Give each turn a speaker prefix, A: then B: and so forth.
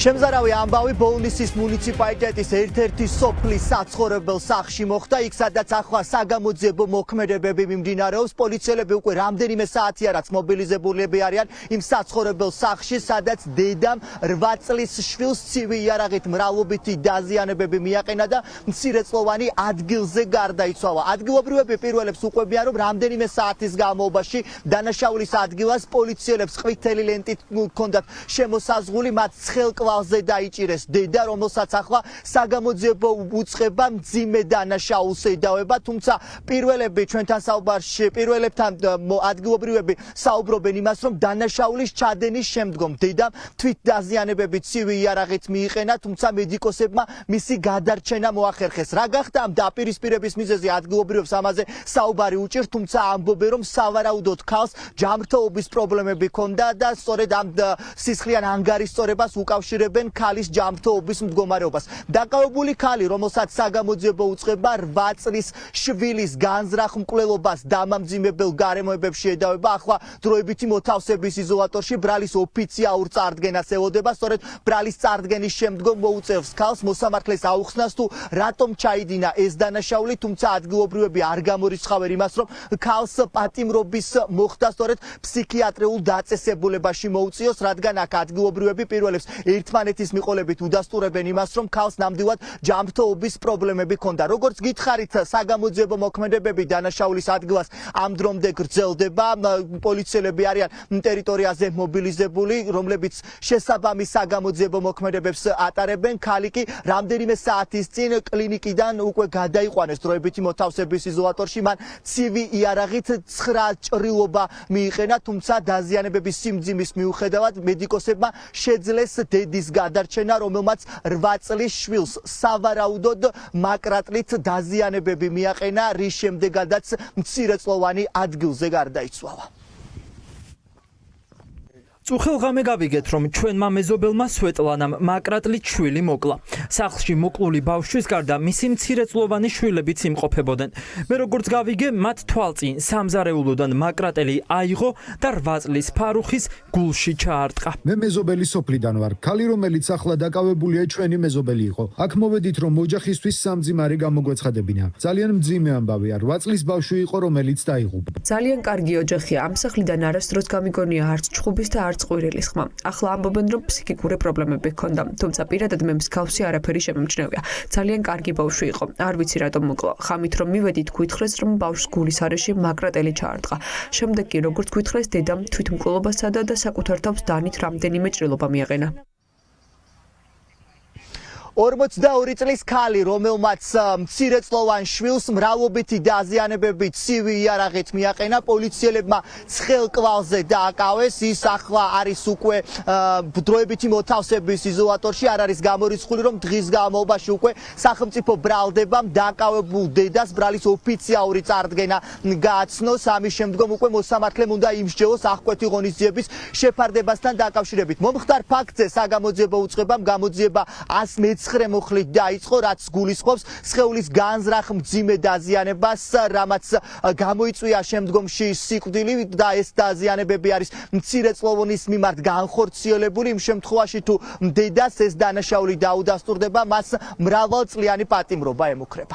A: შემზარავი ამბავი ბოლნისის მუნიციპალიტეტის ერთ-ერთი სოფლის საცხოვრებელ სახლში მოხდა, იქ სადაც ახლა საგამოძიებო მოქმედებები მიმდინარეობს. პოლიციელები უკვე რამდენიმე საათია რაც მობილიზებულები არიან იმ საცხოვრებელ სახლში, სადაც დედამ 8 წლის შვილს ცივი იარაღით მრავლობითი დაზიანებები მიაყენა და მცირეწლოვანი ადგილზე გარდაიცვალა. ადგილობრივები პირველებს უყვებიან, რომ რამდენიმე საათის განმავლობაში დანაშაულის ადგილას პოლიციელებს ყვითელი ლენტით ჰქონდათ შემოსაზღვრული, მათ ცხელკვალზე დაიჭირეს დედა, რომელსაც ახლა საგამოძიებო უწყება მძიმე დანაშაულს ედავება, თუმცა პირველებთან ადგილობრივები საუბრობენ იმას, რომ დანაშაულის ჩადენის შემდგომ დედამ თვითდაზიანებები ცივი იარაღით მიიყენა, თუმცა მედიკოსებმა მისი გადარჩენა მოახერხეს. რა გახდა ამ დაპირისპირების მიზეზი, ადგილობრივებს ამაზე საუბარი უჭირთ, თუმცა ამბობენ, რომ სავარაუდოდ ქალს ჯანმრთელობის პრობლემები ჰქონდა და სწორედ ამ სისხლიან ანგარისწორებას უკავშირებენ ქალის ჯანმრთელობის მდგომარეობას. დაკავებული ქალი, რომელსაც საგამოძიებო უწყება 8 წლის შვილის განზრახ მკვლელობას დამამძიმებელ გარემოებებში ედავება, ახლა დროებითი მოთავსების იზოლატორში ბრალის ოფიციალურ წარდგენას ელოდება. სწორედ ბრალის წარდგენის შემდგომ მოუწევს ქალს მოსამართლეს აუხსნას თუ რატომ ჩაიდინა ეს დანაშაული, თუმცა ადგილობრივები არ გამორიცხავენ იმას, რომ ქალს პატიმრობის მოხდა სწორედ ფსიქიატრიულ დაწესებულებაში მოუწიოს, რადგან აქ ადგილობრივები პირველებს ერთმანეთის მიყოლებით უდასტურებენ იმას, რომ ქალს ნამდვილად ჯანმრთელობის პრობლემები ჰქონდა. როგორც გითხარით, საგამოძიებო მოქმედებები დანაშაულის ადგილას ამ დრომდე გრძელდება. პოლიციელები არიან ტერიტორიაზე მობილიზებული, რომლებიც შესაბამის საგამოძიებო მოქმედებებს ატარებენ. ქალი კი რამდენიმე საათის წინ კლინიკიდან უკვე გადაიყვანეს დროებითი მოთავსების იზოლატორში. მან ცივი იარაღით 9 ჭრილობა მიიყენა, თუმცა დაზიანებების სიმძიმის მიუხედავად მედიკოსებმა შეძლეს დედის გადარჩენა, რომელმაც 8 წლის შვილს სავარაუდოდ მაკრატლით დაზიანებები მიაყენა, რის შემდეგაც მცირეწლოვანი ადგილზე გარდაიცვალა.
B: წუხილღამე გავიგეთ, რომ ჩვენმა მეზობელმა სვეტლანამ მაკრატლით შვილი მოკლა. სახლში მოკლული ბავშვის გარდა მისი მცირეწლოვანი შვილებიც იმყოფებოდნენ. მე როგორც გავიგე, მათ თვალწინ სამზარეულოდან მაკრატელი აიღო და 8 წლის ფარუხის გულში ჩაარტყა.
C: მე მეზობელი სოფლიდან ვარ. ქალი, რომელიც ახლა დაკავებულია, ჩვენი მეზობელი იყო. აქ მოვედით, რომ ოჯახისთვის სამძიმარი გამოგვეცხადებინა. ძალიან მძიმე ამბავია. 8 წლის ბავშვი იყო, რომელიც დაიღუპა.
D: ძალიან კარგი ოჯახია. ამ სახლიდან არასდროს გამიგონია არც ჩხუბის და არც ყვირილის ხმა. ახლა ამბობენ, რომ ფსიქიკური პრობლემები ჰქონდა, თუმცა პირადად მე მსგავსი არაფერი შემემჩნევია. ძალიან კარგი ბავშვი იყო. არ ვიცი რატომ მოკლა. ხამით რომ მივედით, გვითხრეს, რომ ბავშვს გულის არეში მაკრატელი ჩაარტყა. შემდეგ კი როგორც გვითხრეს, დედამ თვითმკვლელობას სცადა და საკუთარ თავს დანით რამდენიმე ჭრილობა მიაყენა.
A: 42 წლის ქალი, რომელმაც მცირეწლოვან შვილს მრავლობითი დაზიანებები ცივი იარაღით მიაყენა, პოლიციელებმა ცხელკვალზე დააკავეს. ის ახლა არის უკვე დროებითი მოთავსების იზოლატორში, არ არის გამორიცხული, რომ დღის განმავლობაში უკვე სახელმწიფო ბრალდებამ დაკავებულ დედას ბრალის ოფიციალური წარდგენა გააცნოს. ამის შემდგომ უკვე მოსამართლემ უნდა იმსჯელოს აღკვეთი ღონისძიების შეფარდებასთან დაკავშირებით. მომხდარ ფაქტზე საგამოძიებო უწყებამ გამოძიება 109 მუხლით დაიწყო, რაც გულისხმობს სხეულის განზრახ მძიმე დაზიანებას, რამაც გამოიწვია შემდგომში სიკვდილი და ეს დაზიანებები არის მცირეწლოვანის მიმართ განხორციელებული. იმ შემთხვევაში თუ დედას ეს დანაშაული დაუდასტურდება, მას მრავალწლიანი პატიმრობა ემუქრება.